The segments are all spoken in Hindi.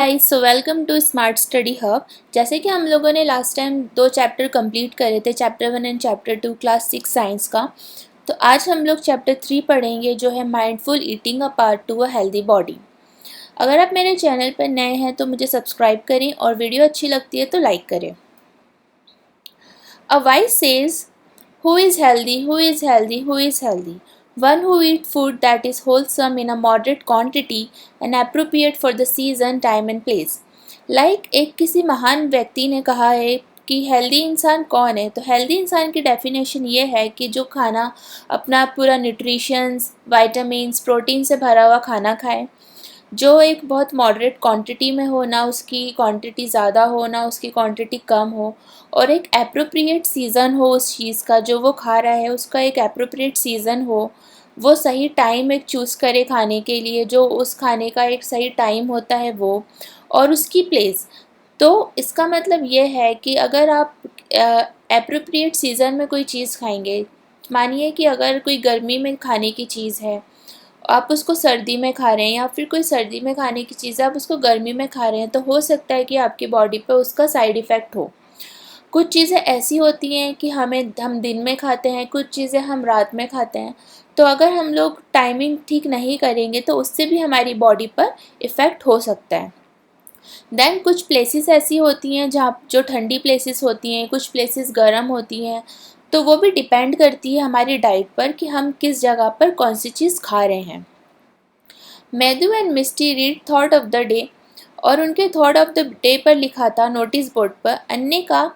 Guys, so welcome to smart study hub. जैसे कि हम लोगों ने लास्ट टाइम 2 चैप्टर कंप्लीट करे थे, chapter 1 and chapter 2 class 6 science का। तो आज हम लोग चैप्टर 3 पढ़ेंगे, जो है mindful eating a part to a healthy body. अगर आप मेरे चैनल पर नए हैं तो मुझे सब्सक्राइब करें और वीडियो अच्छी लगती है तो लाइक करें। A wise says, who is healthy, who is healthy, who is healthy? One who eats food that is wholesome in a moderate quantity and appropriate for the season, time and place. एक किसी महान व्यक्ति ने कहा है कि हेल्दी इंसान कौन है। तो हेल्दी इंसान की डेफिनेशन ये है कि जो खाना अपना पूरा न्यूट्रिशंस, वाइटामिन्स, प्रोटीन से भरा हुआ खाना खाए, जो एक बहुत मॉडरेट क्वांटिटी में हो, ना उसकी क्वांटिटी ज़्यादा हो ना उसकी क्वांटिटी कम हो, और एक एप्रोप्रिएट सीज़न हो उस चीज़ का, जो वो खा रहा है उसका एक एप्रोप्रिएट सीज़न हो। वो सही टाइम एक चूज़ करे खाने के लिए, जो उस खाने का एक सही टाइम होता है वो, और उसकी प्लेस। तो इसका मतलब ये है कि अगर आप एप्रोप्रिएट सीज़न में कोई चीज़ खाएंगे, मानिए कि अगर कोई गर्मी में खाने की चीज़ है, आप उसको सर्दी में खा रहे हैं, या फिर कोई सर्दी में खाने की चीज़ है आप उसको गर्मी में खा रहे हैं, तो हो सकता है कि आपकी बॉडी पे उसका साइड इफ़ेक्ट हो। कुछ चीज़ें ऐसी होती हैं कि हम दिन में खाते हैं, कुछ चीज़ें हम रात में खाते हैं। तो अगर हम लोग टाइमिंग ठीक नहीं करेंगे तो उससे भी हमारी बॉडी पर इफ़ेक्ट हो सकता है। देन कुछ प्लेसेस ऐसी होती हैं जहाँ जो ठंडी प्लेसेस होती हैं, कुछ प्लेसेस गर्म होती हैं। तो वो भी डिपेंड करती है हमारी डाइट पर कि हम किस जगह पर कौन सी चीज़ खा रहे हैं। Matthew and Misty Reed thought of the day, और उनके थॉट ऑफ द डे पर लिखा था नोटिस बोर्ड पर, अन्य का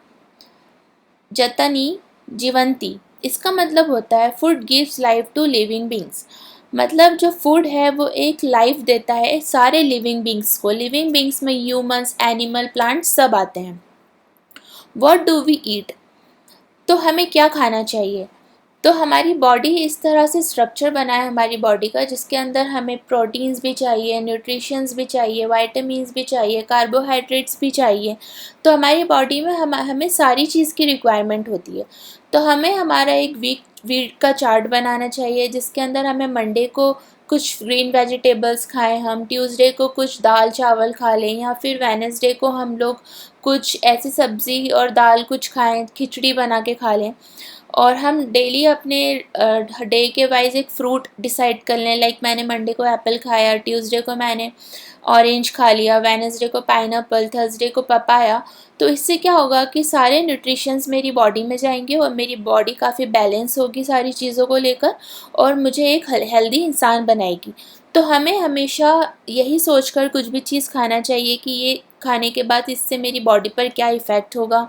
जतनी जीवंती। इसका मतलब होता है food gives life to living beings. मतलब जो फूड है वो एक लाइफ देता है सारे लिविंग बींग्स को। लिविंग बींग्स में ह्यूमंस, एनिमल, प्लांट्स सब आते हैं। What do we eat? तो हमें क्या खाना चाहिए? तो हमारी बॉडी इस तरह से स्ट्रक्चर बना है हमारी बॉडी का, जिसके अंदर हमें प्रोटीन्स भी चाहिए, न्यूट्रिशंस भी चाहिए, वाइटामिन्स भी चाहिए, कार्बोहाइड्रेट्स भी चाहिए। तो हमारी बॉडी में हमें सारी चीज़ की रिक्वायरमेंट होती है। तो हमें हमारा एक वीक का चार्ट बनाना चाहिए, जिसके अंदर हमें मंडे को कुछ ग्रीन वेजिटेबल्स खाएं, हम ट्यूसडे को कुछ दाल चावल खा लें, या फिर वेडनेसडे को हम लोग कुछ ऐसी सब्ज़ी और दाल कुछ खाएं, खिचड़ी बना के खा लें। और हम डेली अपने डे के वाइज एक फ्रूट डिसाइड कर लें। मैंने मंडे को एप्पल खाया, ट्यूसडे को मैंने ऑरेंज खा लिया, वेडनेसडे को पाइनएप्पल, थर्सडे को पपाया। तो इससे क्या होगा कि सारे न्यूट्रिशंस मेरी बॉडी में जाएंगे और मेरी बॉडी काफ़ी बैलेंस होगी सारी चीज़ों को लेकर, और मुझे एक हेल्दी इंसान बनाएगी। तो हमें हमेशा यही सोचकर कुछ भी चीज़ खाना चाहिए कि ये खाने के बाद इससे मेरी बॉडी पर क्या इफ़ेक्ट होगा,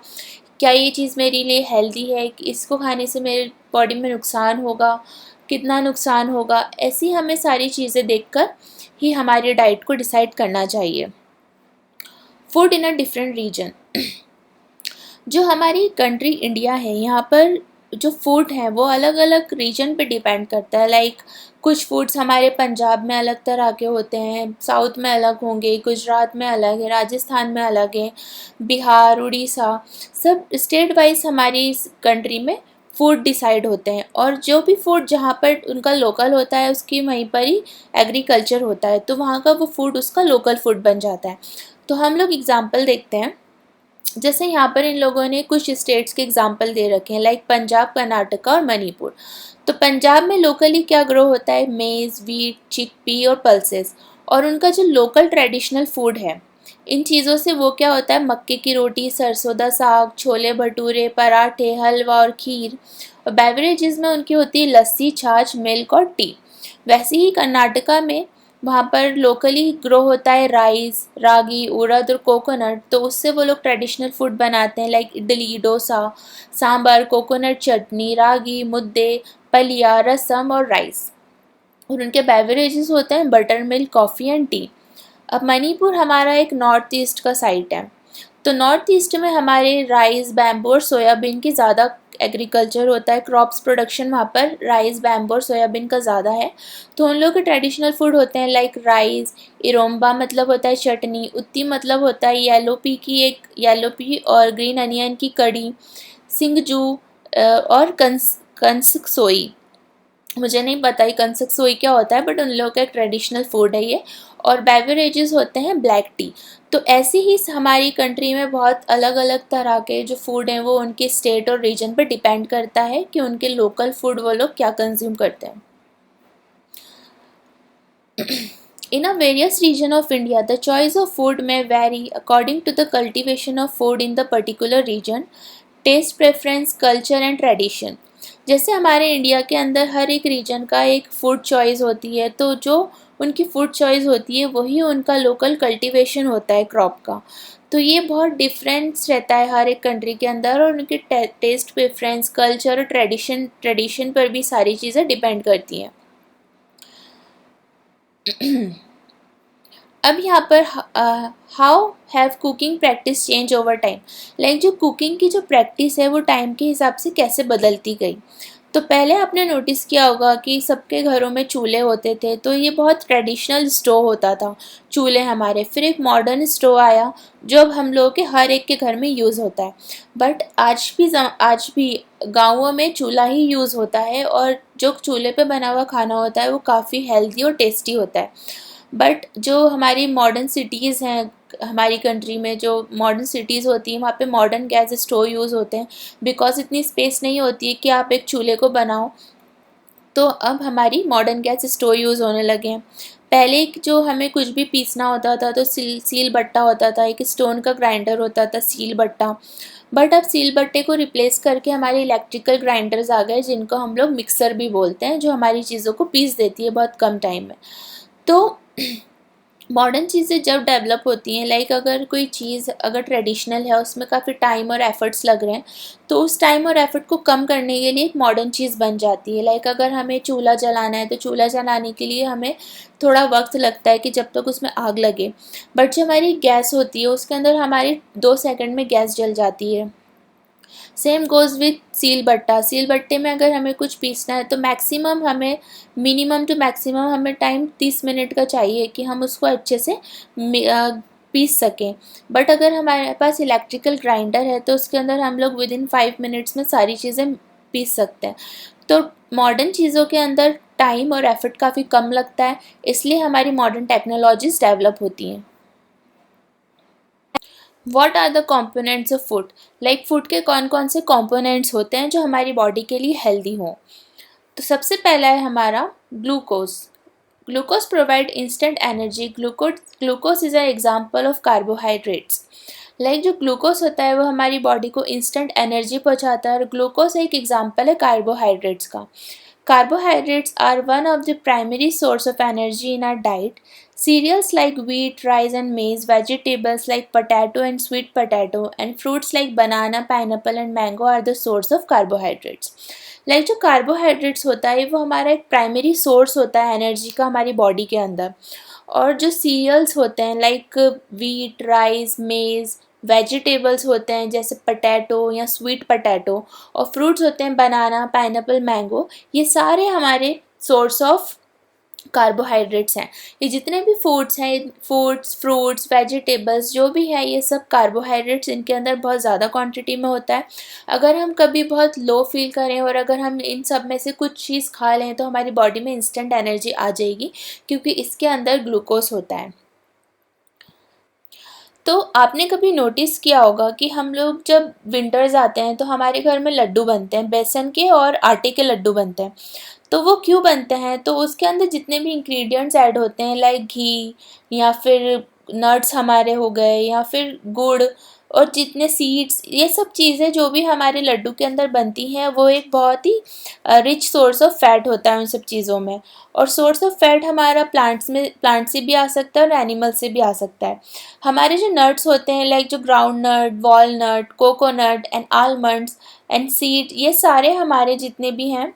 क्या ये चीज़ मेरे लिए हेल्दी है, कि इसको खाने से मेरे बॉडी में नुकसान होगा, कितना नुकसान होगा। ऐसी हमें सारी चीज़ें देखकर ही हमारी डाइट को डिसाइड करना चाहिए। Food in a different region. जो हमारी कंट्री इंडिया है, यहाँ पर जो फूड है वो अलग अलग रीजन पे डिपेंड करता है। कुछ फूड्स हमारे पंजाब में अलग तरह के होते हैं, साउथ में अलग होंगे, गुजरात में अलग है, राजस्थान में अलग है, बिहार, उड़ीसा, सब स्टेट वाइज हमारी इस कंट्री में फूड डिसाइड होते हैं। और जो भी फूड जहाँ पर उनका लोकल होता है उसकी वहीं पर ही एग्रीकल्चर होता है, तो वहाँ का वो फूड उसका लोकल फूड बन जाता है। तो हम लोग एग्जाम्पल देखते हैं। जैसे यहाँ पर इन लोगों ने कुछ स्टेट्स के एग्जाम्पल दे रखे हैं, पंजाब, कर्नाटका और मणिपुर। तो पंजाब में लोकली क्या ग्रो होता है? मेज़, वीट, चिकपी और पल्सेस। और उनका जो लोकल ट्रेडिशनल फूड है, इन चीज़ों से वो क्या होता है? मक्के की रोटी, सरसों दा साग, छोले भटूरे, पराठे, हलवा और खीर। और बेवरेजेस में उनकी होती है लस्सी, छाछ, मिल्क और टी। वैसे ही कर्नाटका में, वहाँ पर लोकली ग्रो होता है राइस, रागी, उड़द और कोकोनट। तो उससे वो लोग ट्रेडिशनल फूड बनाते हैं, इडली, डोसा, सांभर, कोकोनट चटनी, रागी मुद्दे, पलिया, रसम और राइस। और उनके बेवरेजेस होते हैं butter milk, coffee and T. अब मणिपुर हमारा एक नॉर्थ ईस्ट का साइट है। तो नॉर्थ ईस्ट में हमारे राइस, बैम्बू और सोयाबीन की ज़्यादा एग्रीकल्चर होता है। क्रॉप्स प्रोडक्शन वहाँ पर राइस, बैम्बू और सोयाबीन का ज़्यादा है। तो उन लोगों के ट्रेडिशनल फूड होते हैं राइस, इरोम्बा मतलब होता है चटनी, उत्ती मतलब होता है येलो पी और ग्रीन अनियन की कड़ी, सिंगजू और कंसकसोई। मुझे नहीं पता ये कंसकसोई क्या होता है, बट उन लोगों का एक ट्रेडिशनल फूड है ये। और बेवरेजेस होते हैं ब्लैक टी। तो ऐसे ही हमारी कंट्री में बहुत अलग अलग तरह के जो फूड हैं वो उनके स्टेट और रीजन पर डिपेंड करता है कि उनके लोकल फूड वो लोग क्या कंज्यूम करते हैं। In a various region of India, the choice of food may vary according to the cultivation of food in the particular region, taste preference, culture and tradition। जैसे हमारे इंडिया के अंदर हर एक रीजन का एक फूड चॉइस होती है, तो जो उनकी फूड चॉइस होती है वही उनका लोकल कल्टीवेशन होता है क्रॉप का। तो ये बहुत डिफरेंस रहता है हर एक कंट्री के अंदर, और उनके टेस्ट प्रेफरेंस, कल्चर और ट्रेडिशन पर भी सारी चीज़ें डिपेंड करती हैं। अब यहाँ पर how have cooking practice change over time. Like जो कुकिंग की जो प्रैक्टिस है वो टाइम के हिसाब से कैसे बदलती गई। तो पहले आपने नोटिस किया होगा कि सबके घरों में चूल्हे होते थे, तो ये बहुत ट्रेडिशनल स्टोव होता था चूल्हे हमारे। फिर एक मॉडर्न स्टोव आया जो अब हम लोगों के हर एक के घर में यूज़ होता है। बट आज भी गाँवों में चूल्हा ही यूज़ होता है, और जो चूल्हे पे बना हुआ खाना होता है वो काफ़ी हेल्दी और टेस्टी होता है। बट जो हमारी मॉडर्न सिटीज़ हैं, हमारी कंट्री में जो मॉडर्न सिटीज़ होती हैं वहाँ पे मॉडर्न गैस स्टोव यूज़ होते हैं, बिकॉज इतनी स्पेस नहीं होती है कि आप एक चूल्हे को बनाओ। तो अब हमारी मॉडर्न गैस स्टोव यूज़ होने लगे हैं। पहले जो हमें कुछ भी पीसना होता था तो सील बट्टा होता था, एक स्टोन का ग्राइंडर होता था सील बट्टा। बट अब सील बट्टे को रिप्लेस करके हमारे इलेक्ट्रिकल ग्राइंडर्स आ गए, जिनको हम लोग मिक्सर भी बोलते हैं, जो हमारी चीज़ों को पीस देती है बहुत कम टाइम में। तो मॉडर्न चीज़ें जब डेवलप होती हैं, लाइक अगर कोई चीज़ अगर ट्रेडिशनल है उसमें काफ़ी टाइम और एफर्ट्स लग रहे हैं, तो उस टाइम और एफर्ट को कम करने के लिए एक मॉडर्न चीज़ बन जाती है। लाइक अगर हमें चूल्हा जलाना है तो चूल्हा जलाने के लिए हमें थोड़ा वक्त लगता है कि जब तक उसमें आग लगे। बट जो हमारी गैस होती है उसके अंदर हमारी 2 सेकंड में गैस जल जाती है। सेम गोज़ विथ सील बट्टा। सील बट्टे में अगर हमें कुछ पीसना है तो मैक्सिमम हमें मिनिमम टू मैक्सिमम हमें टाइम 30 मिनट का चाहिए कि हम उसको अच्छे से पीस सकें। बट अगर हमारे पास इलेक्ट्रिकल ग्राइंडर है तो उसके अंदर हम लोग विद इन 5 मिनट्स में सारी चीज़ें पीस सकते हैं। तो मॉडर्न चीज़ों के अंदर टाइम और एफर्ट काफ़ी कम लगता है, इसलिए हमारी मॉडर्न टेक्नोलॉजीज़ डेवलप होती हैं। What are the components of food. Like food के कौन कौन से कॉम्पोनेंट्स होते हैं जो हमारी बॉडी के लिए हेल्दी हों। तो सबसे पहला है हमारा glucose. Glucose provide instant energy. Glucose is an example of carbohydrates. Like जो ग्लूकोज होता है वो हमारी बॉडी को इंस्टेंट एनर्जी पहुंचाता है, और ग्लूकोज एक एग्जाम्पल है कार्बोहाइड्रेट्स का। Carbohydrates are one of the primary source of energy in our diet. Cereals like wheat, rice and maize, vegetables like potato and sweet potato, and fruits like banana, pineapple and mango are the source of carbohydrates. Like जो कार्बोहाइड्रेट्स होता है वो हमारा एक प्राइमरी सोर्स होता है एनर्जी का हमारी बॉडी के अंदर। और जो सीरियल्स होते हैं लाइक वीट, राइस, मेज़, वेजिटेबल्स होते हैं जैसे पटैटो या स्वीट पटैटो, और फ्रूट्स होते हैं बनाना, पाइनएप्पल, मैंगो, ये सारे हमारे सोर्स ऑफ कार्बोहाइड्रेट्स हैं। ये जितने भी फूड्स हैं, फ्रूट्स, वेजिटेबल्स जो भी है, ये सब कार्बोहाइड्रेट्स इनके अंदर बहुत ज़्यादा क्वांटिटी में होता है। अगर हम कभी बहुत लो फील करें और अगर हम इन सब में से कुछ चीज़ खा लें तो हमारी बॉडी में इंस्टेंट एनर्जी आ जाएगी, क्योंकि इसके अंदर ग्लूकोज होता है। तो आपने कभी नोटिस किया होगा कि हम लोग जब विंटर्स आते हैं तो हमारे घर में लड्डू बनते हैं, बेसन के और आटे के लड्डू बनते हैं। तो वो क्यों बनते हैं? तो उसके अंदर जितने भी इंग्रेडिएंट्स ऐड होते हैं लाइक घी या फिर नट्स हमारे हो गए या फिर गुड़ और जितने सीड्स, ये सब चीज़ें जो भी हमारे लड्डू के अंदर बनती हैं वो एक बहुत ही रिच सोर्स ऑफ फैट होता है उन सब चीज़ों में। और सोर्स ऑफ फैट हमारा प्लांट से भी आ सकता है और एनिमल से भी आ सकता है। हमारे जो नट्स होते हैं लाइक जो ground nut, walnut, coconut and almonds and seed, ये सारे हमारे जितने भी हैं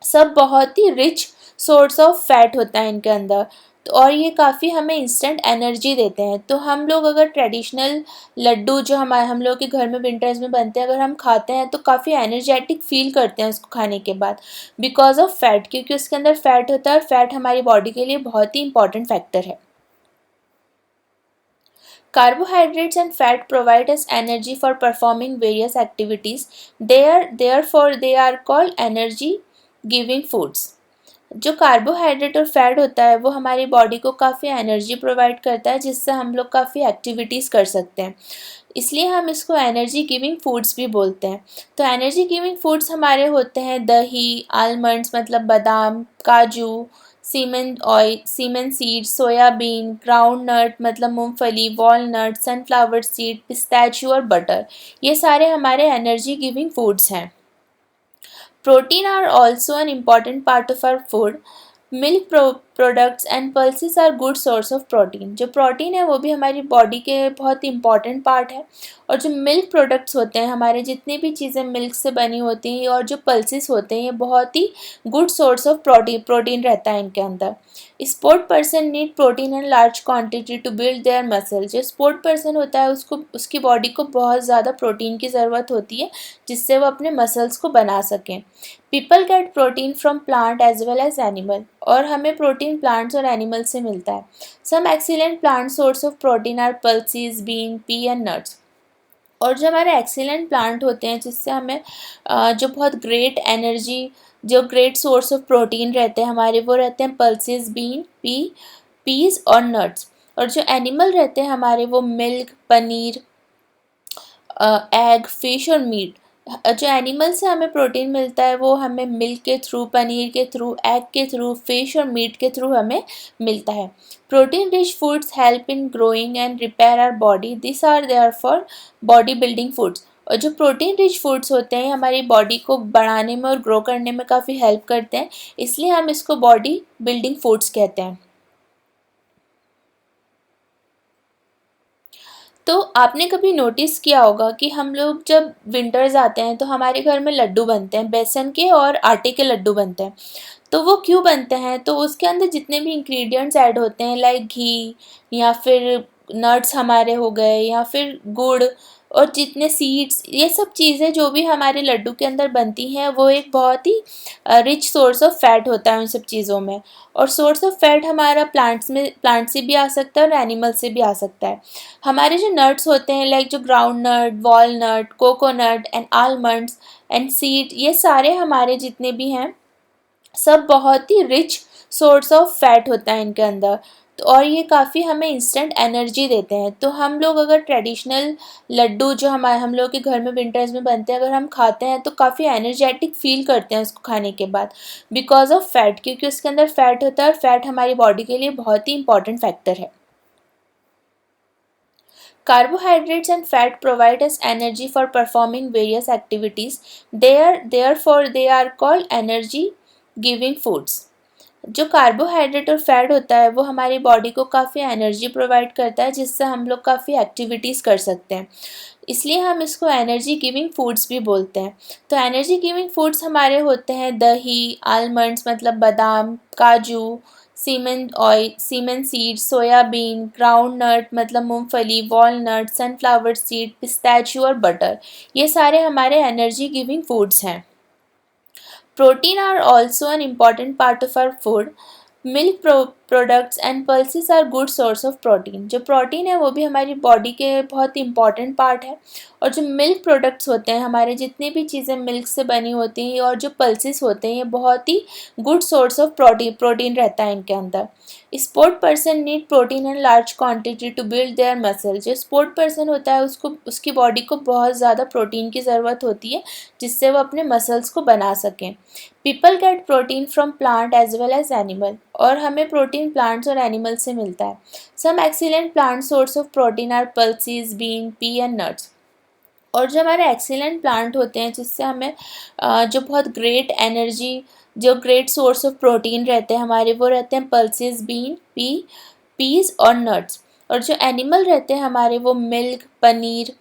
सब बहुत ही रिच सोर्स ऑफ फैट होता है इनके अंदर। तो और ये काफ़ी हमें इंस्टेंट एनर्जी देते हैं। तो हम लोग अगर ट्रेडिशनल लड्डू जो हम लोग के घर में विंटर्स में बनते हैं अगर हम खाते हैं तो काफ़ी एनर्जेटिक फील करते हैं उसको खाने के बाद, बिकॉज ऑफ फैट, क्योंकि उसके अंदर फैट होता है और फैट हमारी बॉडी के लिए बहुत ही इंपॉर्टेंट फैक्टर है। Carbohydrates and fat provide us energy for performing various activities. Therefore they are called energy giving foods. जो कार्बोहाइड्रेट और फैट होता है वो हमारी बॉडी को काफ़ी एनर्जी प्रोवाइड करता है, जिससे हम लोग काफ़ी एक्टिविटीज़ कर सकते हैं, इसलिए हम इसको एनर्जी गिविंग फूड्स भी बोलते हैं। तो एनर्जी गिविंग फूड्स हमारे होते हैं दही, आलमंड्स मतलब बादाम, काजू, सीमन सीड, सोयाबीन, ग्राउंड नट मतलब मूंगफली, वॉलनट, सनफ्लावर सीड, पिस्ताचियो और बटर। ये सारे हमारे एनर्जी गिविंग फूड्स हैं। Protein are also an important part of our food. Milk products and pulses are good source of protein. जो प्रोटीन है वो भी हमारी बॉडी के बहुत ही इंपॉर्टेंट पार्ट है, और जो मिल्क प्रोडक्ट्स होते हैं, हमारे जितनी भी चीज़ें मिल्क से बनी होती हैं, और जो पल्सेस होते हैं, ये बहुत ही गुड सोर्स ऑफ प्रोटीन रहता है इनके अंदर। Sport person need protein in large quantity to build their muscle. जो स्पोर्ट पर्सन होता है उसकी बॉडी को बहुत ज़्यादा प्रोटीन की ज़रूरत होती है, जिससे वो अपने मसल्स को बना सकें। People get protein from plant as well as animal, और हमें प्रोटीन प्लांट्स और एनिमल से मिलता है। Some excellent plant source of protein are pulses, bean, pea and nuts. और जो हमारे एक्सीलेंट प्लांट होते हैं जिससे हमें जो बहुत ग्रेट एनर्जी, जो ग्रेट सोर्स ऑफ प्रोटीन रहते हैं हमारे, वो रहते हैं पल्सेस, बीन, पीज और नट्स। और जो एनिमल रहते हैं हमारे, वो मिल्क, पनीर, एग, फिश और मीट। जो एनिमल से हमें प्रोटीन मिलता है वो हमें मिल्क के थ्रू, पनीर के थ्रू, एग के थ्रू, फिश और मीट के थ्रू हमें मिलता है। Protein rich foods help in growing and repair our body, this are there for body building foods. और जो प्रोटीन रिच फूड्स होते हैं हमारी बॉडी को बढ़ाने में और ग्रो करने में काफ़ी हेल्प करते हैं, इसलिए हम इसको बॉडी बिल्डिंग फूड्स कहते हैं। तो आपने कभी नोटिस किया होगा कि हम लोग जब विंटर्स आते हैं तो हमारे घर में लड्डू बनते हैं, बेसन के और आटे के लड्डू बनते हैं। तो वो क्यों बनते हैं? तो उसके अंदर जितने भी इंग्रेडिएंट्स ऐड होते हैं, लाइक घी या फिर नट्स हमारे हो गए, या फिर गुड़ और जितने सीड्स, ये सब चीज़ें जो भी हमारे लड्डू के अंदर बनती हैं, वो एक बहुत ही रिच सोर्स ऑफ फैट होता है उन सब चीज़ों में। और सोर्स ऑफ फैट हमारा प्लांट से भी आ सकता है और एनिमल से भी आ सकता है। हमारे जो नट्स होते हैं, लाइक जो ground nut, walnut, coconut and almonds and seed, ये सारे हमारे जितने भी हैं सब बहुत ही रिच सोर्स ऑफ फैट होता है इनके अंदर। तो और ये काफ़ी हमें इंस्टेंट एनर्जी देते हैं। तो हम लोग अगर ट्रेडिशनल लड्डू जो हम लोग के घर में विंटर्स में बनते हैं, अगर हम खाते हैं तो काफ़ी एनर्जेटिक फील करते हैं उसको खाने के बाद, बिकॉज ऑफ फैट, क्योंकि उसके अंदर फैट होता है और फैट हमारी बॉडी के लिए बहुत ही इंपॉर्टेंट फैक्टर है। Carbohydrates and fat provide us energy for performing various activities. Therefore, they are called energy giving foods. जो कार्बोहाइड्रेट और फैट होता है वो हमारी बॉडी को काफ़ी एनर्जी प्रोवाइड करता है, जिससे हम लोग काफ़ी एक्टिविटीज़ कर सकते हैं, इसलिए हम इसको एनर्जी गिविंग फूड्स भी बोलते हैं। तो एनर्जी गिविंग फूड्स हमारे होते हैं दही, आलमंड्स मतलब बादाम, काजू, सीमन सीड, सोयाबीन, ग्राउंड नट मतलब मूंगफली, वॉलनट, सनफ्लावर सीड, पिस्ताचियो और बटर। ये सारे हमारे एनर्जी गिविंग फूड्स हैं। Protein are also an important part of our food. Milk products and pulses are good source of protein. जो प्रोटीन है वो भी हमारी बॉडी के बहुत इंपॉर्टेंट पार्ट है, और जो मिल्क प्रोडक्ट्स होते हैं, हमारे जितनी भी चीज़ें मिल्क से बनी होती हैं, और जो पल्सेस होते हैं, ये बहुत ही गुड सोर्स ऑफ प्रोटीन रहता है इनके अंदर। Sport person need protein in large quantity to build their muscle. जो स्पोर्ट पर्सन होता है उसकी बॉडी को बहुत ज़्यादा प्रोटीन की ज़रूरत होती है, जिससे वो अपने मसल्स को बना सकें। People get protein from plant as well as animal, और हमें प्रोटीन प्लांट्स और एनिमल से मिलता है। Some excellent plant source of protein are pulses, bean, pea and nuts. और जो हमारे एक्सीलेंट प्लांट होते हैं जिससे हमें जो बहुत ग्रेट एनर्जी, जो ग्रेट सोर्स ऑफ प्रोटीन रहते हैं हमारे, वो रहते हैं पल्सेस, बीन, पीज और नट्स। और जो एनिमल रहते हैं हमारे, वो मिल्क, पनीर,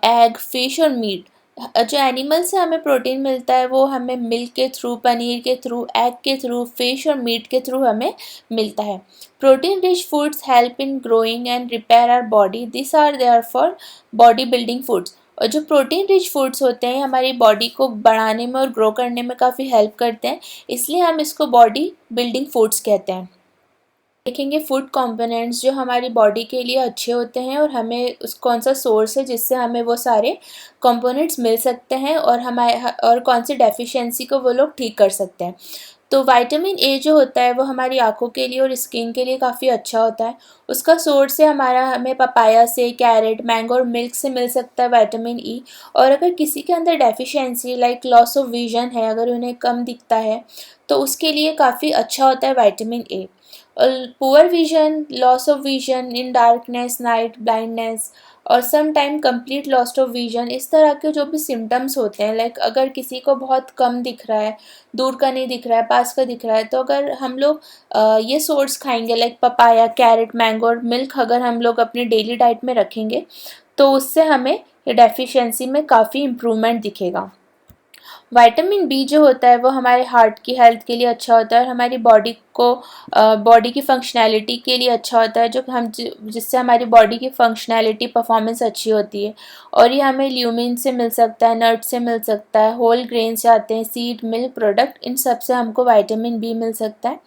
एग, फिश और मीट। जो एनिमल से हमें प्रोटीन मिलता है वो हमें मिल्क के थ्रू, पनीर के थ्रू, एग के थ्रू, फिश और मीट के थ्रू हमें मिलता है। Protein rich foods help in growing and repair our body, this are there for body building foods. और जो प्रोटीन रिच फूड्स होते हैं हमारी बॉडी को बढ़ाने में और ग्रो करने में काफ़ी हेल्प करते हैं, इसलिए हम इसको बॉडी बिल्डिंग फूड्स कहते हैं। देखेंगे फूड कंपोनेंट्स जो हमारी बॉडी के लिए अच्छे होते हैं और हमें उस कौन सा सोर्स है जिससे हमें वो सारे कंपोनेंट्स मिल सकते हैं और हमारे और कौन सी डेफिशिएंसी को वो लोग ठीक कर सकते हैं। तो विटामिन ए जो होता है वो हमारी आँखों के लिए और स्किन के लिए काफ़ी अच्छा होता है। उसका सोर्स है हमारा हमें पपाया से, कैरेट, मैंगो और मिल्क से मिल सकता है विटामिन ई। और अगर किसी के अंदर deficiency like loss of vision है, अगर उन्हें कम दिखता है, तो उसके लिए काफ़ी अच्छा होता है vitamin A. Poor vision, loss of vision in darkness, night blindness और some time complete loss of vision, इस तरह के जो भी सिम्टम्स होते हैं, लाइक अगर किसी को बहुत कम दिख रहा है, दूर का नहीं दिख रहा है, पास का दिख रहा है, तो अगर हम लोग ये सोर्स खाएंगे लाइक पपाया, कैरेट, मैंगो और मिल्क, अगर हम लोग अपनी डेली डाइट में रखेंगे तो उससे हमें ये डेफिशिएंसी में काफ़ी इम्प्रूवमेंट दिखेगा। विटामिन बी जो होता है वो हमारे हार्ट की हेल्थ के लिए अच्छा होता है और हमारी बॉडी की फंक्शनैलिटी के लिए अच्छा होता है, जिससे हमारी बॉडी की फंक्शनैलिटी परफॉर्मेंस अच्छी होती है। और ये हमें ल्यूमिन से मिल सकता है, नट से मिल सकता है, होल ग्रेन्स आते हैं, सीड, मिल्क प्रोडक्ट, इन सब से हमको विटामिन बी मिल सकता है।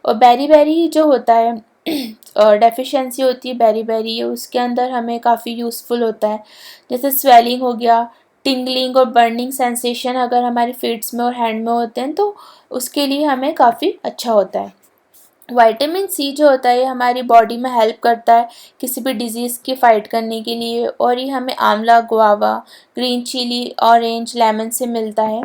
और बेरी बेरी जो होता है डेफिशिएंसी होती है बेरी बेरी, उसके अंदर हमें काफ़ी यूज़फुल होता है। जैसे स्वेलिंग हो गया, टिंगलिंग और बर्निंग सेंसेशन अगर हमारे फीट्स में और हैंड में होते हैं तो उसके लिए हमें काफ़ी अच्छा होता है। विटामिन सी जो होता है ये हमारी बॉडी में हेल्प करता है किसी भी डिजीज़ की फ़ाइट करने के लिए, और ये हमें amla, guava, green chilli, orange, lemon से मिलता है।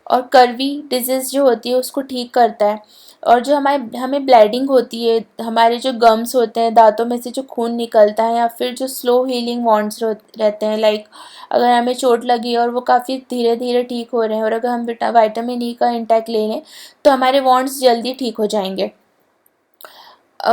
और कर्वी डिजीज़ जो होती है उसको ठीक करता है। और जो हमें ब्लीडिंग होती है, हमारे जो गम्स होते हैं, दांतों में से जो खून निकलता है, या फिर जो स्लो हीलिंग वॉन्ड्स रहते हैं, लाइक अगर हमें चोट लगी और वो काफ़ी धीरे धीरे ठीक हो रहे हैं और अगर हम विटामिन ई का इंटेक ले लें तो हमारे वॉन्ड्स जल्दी ठीक हो जाएंगे।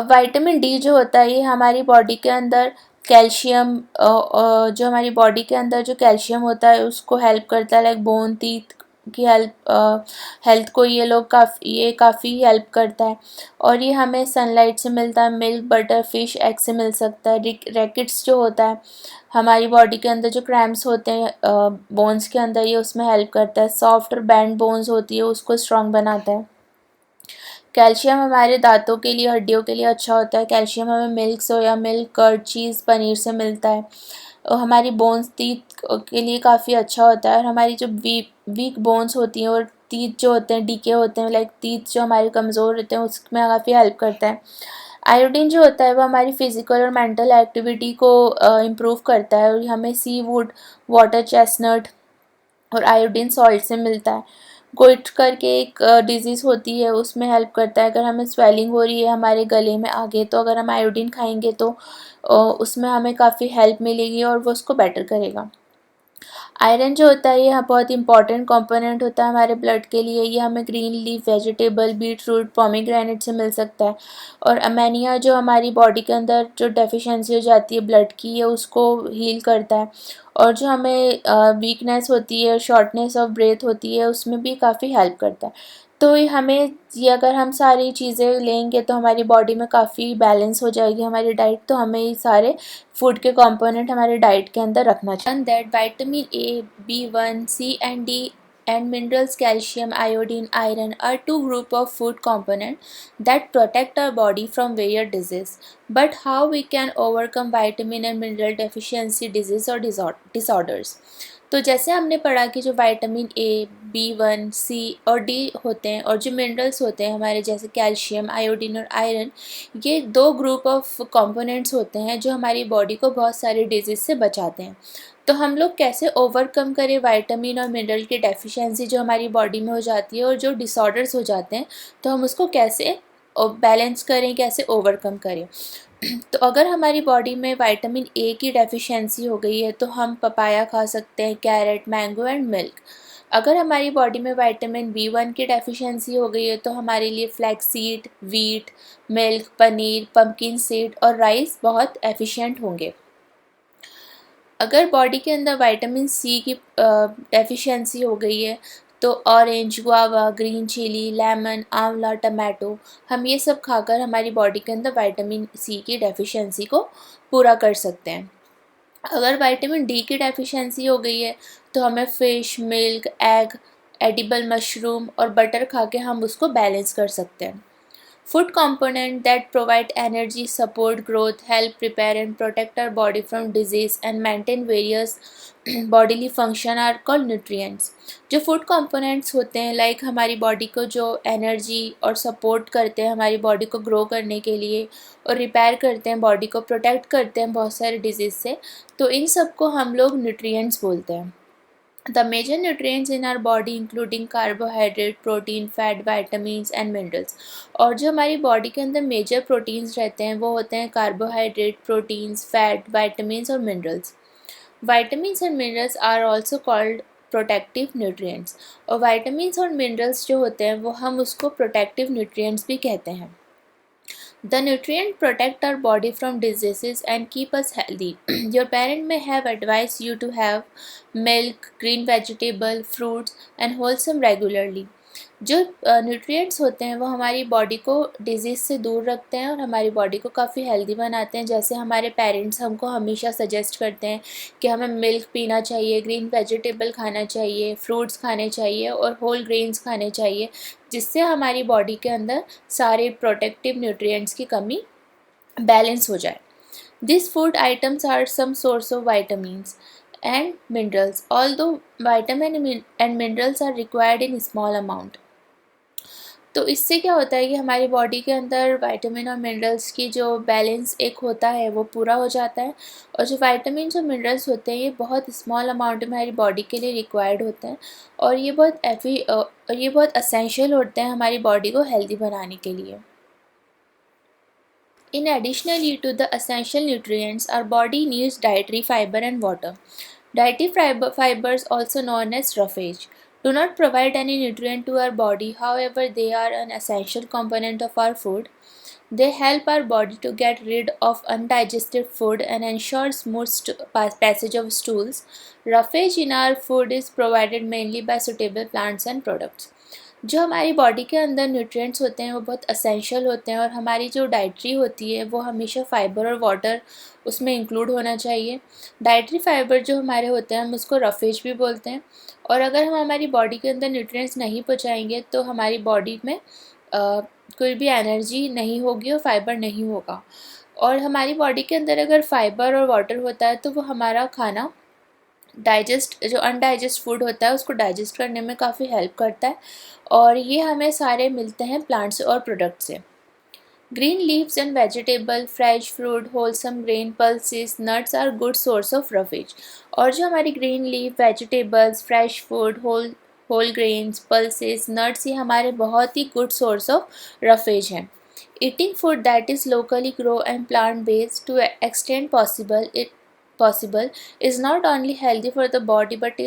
विटामिन डी जो होता है ये हमारी बॉडी के अंदर कैल्शियम, जो हमारी बॉडी के अंदर जो कैल्शियम होता है उसको हेल्प करता है, लाइक बोन, टीथ की हेल्थ को ये काफ़ी हेल्प करता है। और ये हमें सनलाइट से मिलता है, मिल्क, बटर, फिश, एग से मिल सकता है। रैकेट्स जो होता है हमारी बॉडी के अंदर जो क्रैम्प्स होते हैं बोन्स के अंदर, ये उसमें हेल्प करता है। सॉफ्ट और बैंड बोन्स होती है उसको स्ट्रॉन्ग बनाता है। कैल्शियम हमारे दांतों के लिए, हड्डियों के लिए अच्छा होता है। कैल्शियम हमें मिल्क, सोया मिल्क, कर्ड, चीज़, पनीर से मिलता है। और हमारी बोन्स, टीथ के लिए काफ़ी अच्छा होता है। और हमारी जो वीक बोन्स होती हैं और टीथ जो होते हैं डीके होते हैं, लाइक टीथ जो हमारे कमज़ोर होते हैं उसमें काफ़ी हेल्प करता है। आयोडीन जो होता है वो हमारी फिजिकल और मेंटल एक्टिविटी को इम्प्रूव करता है और हमें सी वुड, वाटर चेस्टनट और आयोडीन सॉल्ट से मिलता है। गोइट करके एक डिज़ीज़ होती है उसमें हेल्प करता है। अगर हमें स्वेलिंग हो रही है हमारे गले में आगे, तो अगर हम आयोडीन खाएंगे तो उसमें हमें काफ़ी हेल्प मिलेगी और वो उसको बेटर करेगा। आयरन जो होता है ये बहुत इंपॉर्टेंट कंपोनेंट होता है हमारे ब्लड के लिए। ये हमें green leaf vegetable, beet root, pomegranate से मिल सकता है। और अमेनिया जो हमारी बॉडी के अंदर जो डेफिशिएंसी हो जाती है ब्लड की, ये उसको हील करता है। और जो हमें वीकनेस होती है, शॉर्टनेस ऑफ ब्रेथ होती है, उसमें भी काफ़ी हेल्प करता है। तो ये अगर हम सारी चीज़ें लेंगे तो हमारी बॉडी में काफ़ी बैलेंस हो जाएगी हमारी डाइट। तो हमें ये सारे फूड के कंपोनेंट हमारे डाइट के अंदर रखना चाहिए। And that vitamin A, B1, C and D and minerals calcium, iodine, iron are two group of food component that protect our body from various disease. But how we can overcome vitamin and mineral deficiency disease or disorders? तो जैसे हमने पढ़ा कि जो विटामिन ए, B1, C और D होते हैं और जो मिनरल्स होते हैं हमारे जैसे कैल्शियम, आयोडीन और आयरन, ये दो ग्रुप ऑफ कंपोनेंट्स होते हैं जो हमारी बॉडी को बहुत सारे डिजीज़ से बचाते हैं। तो हम लोग कैसे ओवरकम करें विटामिन और मिनरल की डेफिशिएंसी जो हमारी बॉडी में हो जाती है और जो डिसऑर्डर्स हो जाते हैं, तो हम उसको कैसे बैलेंस करें, कैसे ओवरकम करें। तो अगर हमारी बॉडी में विटामिन ए की डेफिशिएंसी हो गई है तो हम पपाया खा सकते हैं, कैरेट, मैंगो एंड मिल्क। अगर हमारी बॉडी में विटामिन B1 की डेफिशिएंसी हो गई है तो हमारे लिए flax seed, wheat, milk, paneer, pumpkin seed और राइस बहुत एफिशिएंट होंगे। अगर बॉडी के अंदर विटामिन सी की डेफिशिएंसी हो गई है तो orange, guava, green chilli, lemon, amla, tomato, हम ये सब खाकर हमारी बॉडी के अंदर विटामिन सी की डेफिशिएंसी को पूरा कर सकते हैं। अगर विटामिन डी की डेफिशिएंसी हो गई है तो हमें fish, milk, egg, edible mushroom और बटर खा के हम उसको बैलेंस कर सकते हैं। Food component that provide energy, support growth, help prepare and protect our body from disease and maintain various bodily function are called nutrients. जो फूड कंपोनेंट्स होते हैं लाइक हमारी बॉडी को जो एनर्जी और सपोर्ट करते हैं हमारी बॉडी को ग्रो करने के लिए और रिपेयर करते हैं, बॉडी को प्रोटेक्ट करते हैं बहुत सारे डिजीज़ से, तो इन सब को हम लोग न्यूट्रिएंट्स बोलते हैं. The major nutrients in our body including carbohydrate, protein, fat, vitamins and minerals. और जो हमारी बॉडी के अंदर मेजर प्रोटीन्स रहते हैं वो होते हैं कार्बोहाइड्रेट, प्रोटीन्स, फैट, vitamins और minerals. Vitamins and minerals are also called protective nutrients. और vitamins और मिनरल्स जो होते हैं वो हम उसको प्रोटेक्टिव न्यूट्रिएंट्स भी कहते हैं. The nutrients protect our body from diseases and keep us healthy. Your parent may have advised you to have milk, green vegetable, fruits and wholesome regularly. जो न्यूट्रिएंट्स होते हैं वो हमारी बॉडी को डिजीज़ से दूर रखते हैं और हमारी बॉडी को काफ़ी हेल्दी बनाते हैं. जैसे हमारे पेरेंट्स हमको हमेशा सजेस्ट करते हैं कि हमें मिल्क पीना चाहिए, ग्रीन वेजिटेबल खाना चाहिए, फ्रूट्स खाने चाहिए और होल ग्रेन्स खाने चाहिए, जिससे हमारी बॉडी के अंदर सारे प्रोटेक्टिव न्यूट्रिएंट्स की कमी बैलेंस हो जाए. This food items are some source of vitamins and minerals, although vitamin and minerals are required in small amount. तो इससे क्या होता है कि हमारी बॉडी के अंदर विटामिन और मिनरल्स की जो बैलेंस एक होता है वो पूरा हो जाता है. और जो विटामिन्स और मिनरल्स होते हैं ये बहुत स्मॉल अमाउंट में हमारी बॉडी के लिए रिक्वायर्ड होते हैं और ये बहुत असेंशियल होते हैं हमारी बॉडी को हेल्दी बनाने के लिए. In additionally to the essential nutrients, our body needs dietary fiber and water. Dietary fibers, also known as roughage, do not provide any nutrient to our body. However, they are an essential component of our food. They help our body to get rid of undigested food and ensure smooth passage of stools. Roughage in our food is provided mainly by suitable plants and products. जो हमारी बॉडी के अंदर न्यूट्रिएंट्स होते हैं वो बहुत असेंशियल होते हैं और हमारी जो डाइटरी होती है वो हमेशा फाइबर और वाटर उसमें इंक्लूड होना चाहिए. डाइटरी फाइबर जो हमारे होते हैं हम उसको रफेज भी बोलते हैं. और अगर हम हमारी बॉडी के अंदर न्यूट्रिएंट्स नहीं पहुंचाएंगे तो हमारी बॉडी में कोई भी एनर्जी नहीं होगी और फाइबर नहीं होगा. और हमारी बॉडी के अंदर अगर फाइबर और वाटर होता है तो वो हमारा खाना जो अनडाइजेस्ट फूड होता है उसको डाइजेस्ट करने में काफ़ी हेल्प करता है और ये हमें सारे मिलते हैं प्लांट्स और प्रोडक्ट से. Green leaves and vegetable, fresh fruit, wholesome grain, pulses, nuts are good source of roughage. और जो हमारी green leaf, vegetables, fresh food, whole grains, pulses, nuts ये हमारे बहुत ही गुड सोर्स ऑफ रफेज हैं. Eating food that is locally grown and plant-based to extent possible is not only healthy for the body but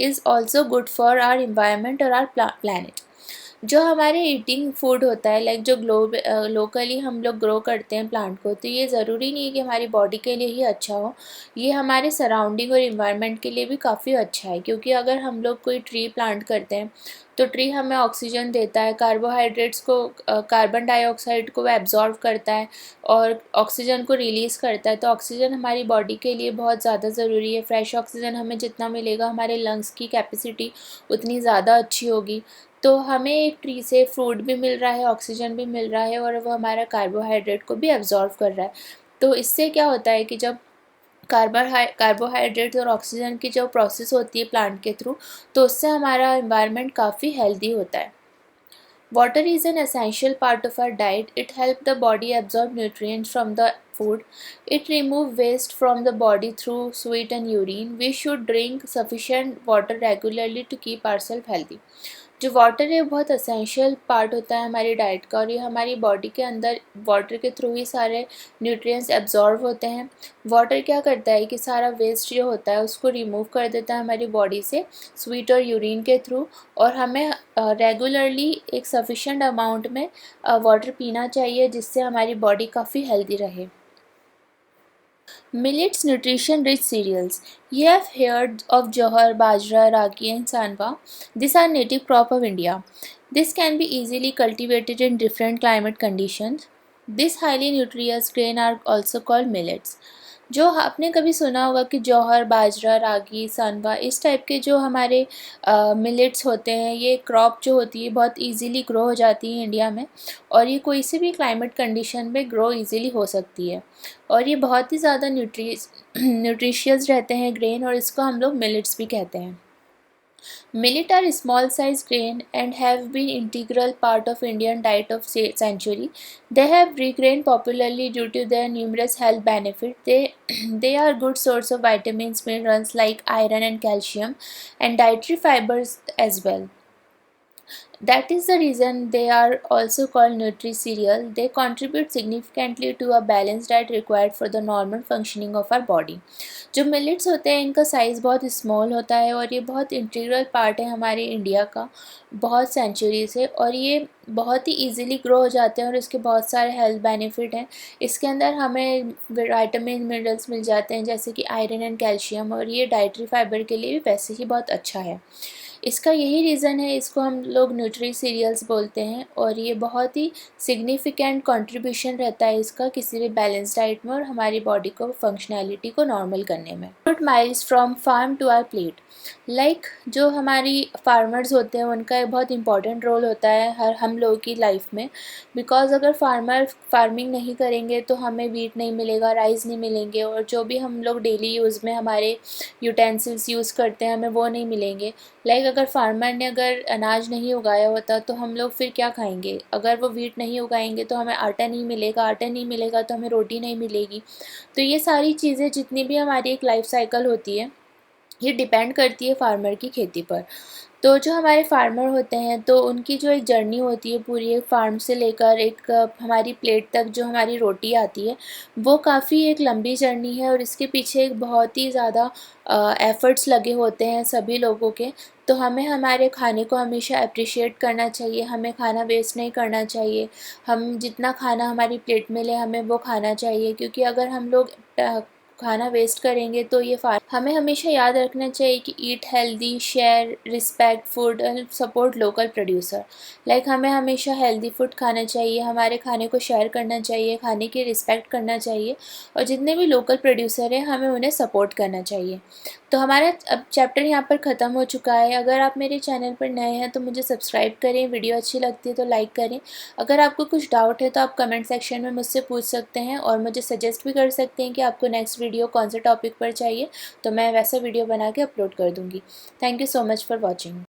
is also good for our environment or our planet. जो हमारे ईटिंग फूड होता है लाइक जो लोकली हम लोग ग्रो करते हैं प्लांट को, तो ये ज़रूरी नहीं है कि हमारी बॉडी के लिए ही अच्छा हो, ये हमारे सराउंडिंग और इन्वायरमेंट के लिए भी काफ़ी अच्छा है. क्योंकि अगर हम लोग कोई ट्री प्लांट करते हैं तो ट्री हमें ऑक्सीजन देता है, कार्बोहाइड्रेट्स को कार्बन डाइऑक्साइड को एब्जॉर्ब करता है और ऑक्सीजन को रिलीज़ करता है. तो ऑक्सीजन हमारी बॉडी के लिए बहुत ज़्यादा ज़रूरी है. फ्रेश ऑक्सीजन हमें जितना मिलेगा हमारे लंग्स की कैपेसिटी उतनी ज़्यादा अच्छी होगी. तो हमें एक ट्री से फूड भी मिल रहा है, ऑक्सीजन भी मिल रहा है और वो हमारा कार्बोहाइड्रेट को भी एब्जॉर्ब कर रहा है. तो इससे क्या होता है कि जब कार्बोहाइड्रेट्स और ऑक्सीजन की जो प्रोसेस होती है प्लांट के थ्रू, तो उससे हमारा एनवायरनमेंट काफ़ी हेल्दी होता है. Water is an essential part of our diet. It helps the body absorb nutrients from the food. It removes waste from the body through sweat and urine. We should drink sufficient water regularly to keep ourselves healthy. जो वाटर है बहुत असेंशियल पार्ट होता है हमारी डाइट का और ये हमारी बॉडी के अंदर वाटर के थ्रू ही सारे न्यूट्रिएंट्स एब्जॉर्ब होते हैं. वाटर क्या करता है कि सारा वेस्ट जो होता है उसको रिमूव कर देता है हमारी बॉडी से स्वीट और यूरिन के थ्रू. और हमें रेगुलरली एक सफिशेंट अमाउंट में वाटर पीना चाहिए जिससे हमारी बॉडी काफ़ी हेल्दी रहे. Millets nutrition-rich cereals. You have heard of jowar, bajra, ragi and sanva. These are native crop of India. This can be easily cultivated in different climate conditions. This highly nutritious grain are also called millets. जो आपने कभी सुना होगा कि जौहर, बाजरा, रागी, सांवा इस टाइप के जो हमारे मिलेट्स होते हैं, ये क्रॉप जो होती है बहुत इजीली ग्रो हो जाती है इंडिया में, और ये कोई से भी क्लाइमेट कंडीशन में ग्रो इजीली हो सकती है, और ये बहुत ही ज़्यादा न्यूट्रिशियस रहते हैं ग्रेन, और इसको हम लोग मिलेट्स भी कहते हैं। Millet are small size grain and have been integral part of Indian diet of century. They have regained popularly due to their numerous health benefits. They are good source of vitamins, minerals like iron and calcium, and dietary fibers as well. That is the reason they are also called nutri-cereal. They contribute significantly to a balanced diet required for the normal functioning of our body. जो मिलेट्स होते हैं इनका साइज़ बहुत स्मॉल होता है, और ये बहुत इंटीग्रल पार्ट है हमारे इंडिया का बहुत सेंचुरी से, और ये बहुत ही इजीली ग्रो हो जाते हैं, और इसके बहुत सारे हेल्थ बेनिफिट हैं। इसके अंदर हमें विटामिन मिनरल्स मिल जाते हैं जैसे कि आयरन एंड कैल्शियम, और ये डाइटरी फाइबर के लिए भी वैसे ही बहुत अच्छा है। इसका यही रीज़न है, इसको हम लोग न्यूट्री सीरियल्स बोलते हैं, और ये बहुत ही सिग्निफिकेंट कंट्रीब्यूशन रहता है इसका किसी भी बैलेंस डाइट में और हमारी बॉडी को फंक्शनैलिटी को नॉर्मल करने में। Good miles from farm to our plate. Like जो हमारी फार्मर्स होते हैं उनका एक बहुत इंपॉर्टेंट रोल होता है हर हम लोगों की लाइफ में, बिकॉज़ अगर फार्मर फार्मिंग नहीं करेंगे तो हमें वीट नहीं मिलेगा, राइस नहीं मिलेंगे, और जो भी हम लोग डेली यूज़ में हमारे यूटेंसिल्स यूज़ करते हैं हमें वो नहीं मिलेंगे। लाइक अगर फार्मर ने अगर अनाज नहीं उगाया होता तो हम लोग फिर क्या खाएंगे? अगर वो वीट नहीं उगाएंगे तो हमें आटा नहीं मिलेगा, आटा नहीं मिलेगा तो हमें रोटी नहीं मिलेगी। तो ये सारी चीज़ें जितनी भी हमारी एक लाइफ साइकिल होती है, ये डिपेंड करती है फार्मर की खेती पर। तो जो हमारे फार्मर होते हैं तो उनकी जो एक जर्नी होती है पूरी, एक फार्म से लेकर एक हमारी प्लेट तक जो हमारी रोटी आती है, वो काफ़ी एक लंबी जर्नी है, और इसके पीछे एक बहुत ही ज़्यादा एफ़र्ट्स लगे होते हैं सभी लोगों के। तो हमें हमारे खाने को हमेशा एप्रिशिएट करना चाहिए, हमें खाना वेस्ट नहीं करना चाहिए। हम जितना खाना हमारी प्लेट में ले हमें वो खाना चाहिए, क्योंकि अगर हम लोग खाना वेस्ट करेंगे तो ये हमें हमेशा याद रखना चाहिए कि eat healthy, share, respect food and support local producer. Like हमें हमेशा हेल्दी फूड खाना चाहिए, हमारे खाने को शेयर करना चाहिए, खाने की रिस्पेक्ट करना चाहिए, और जितने भी लोकल प्रोड्यूसर हैं हमें उन्हें सपोर्ट करना चाहिए। तो हमारा अब चैप्टर यहाँ पर ख़त्म हो चुका है। अगर आप मेरे चैनल पर नए हैं तो मुझे सब्सक्राइब करें, वीडियो अच्छी लगती है तो लाइक करें। अगर आपको कुछ डाउट है तो आप कमेंट सेक्शन में मुझसे पूछ सकते हैं, और मुझे सजेस्ट भी कर सकते हैं कि आपको नेक्स्ट वीडियो कौन से टॉपिक पर चाहिए, तो मैं वैसा वीडियो बना के अपलोड कर दूँगी। Thank you so much for watching.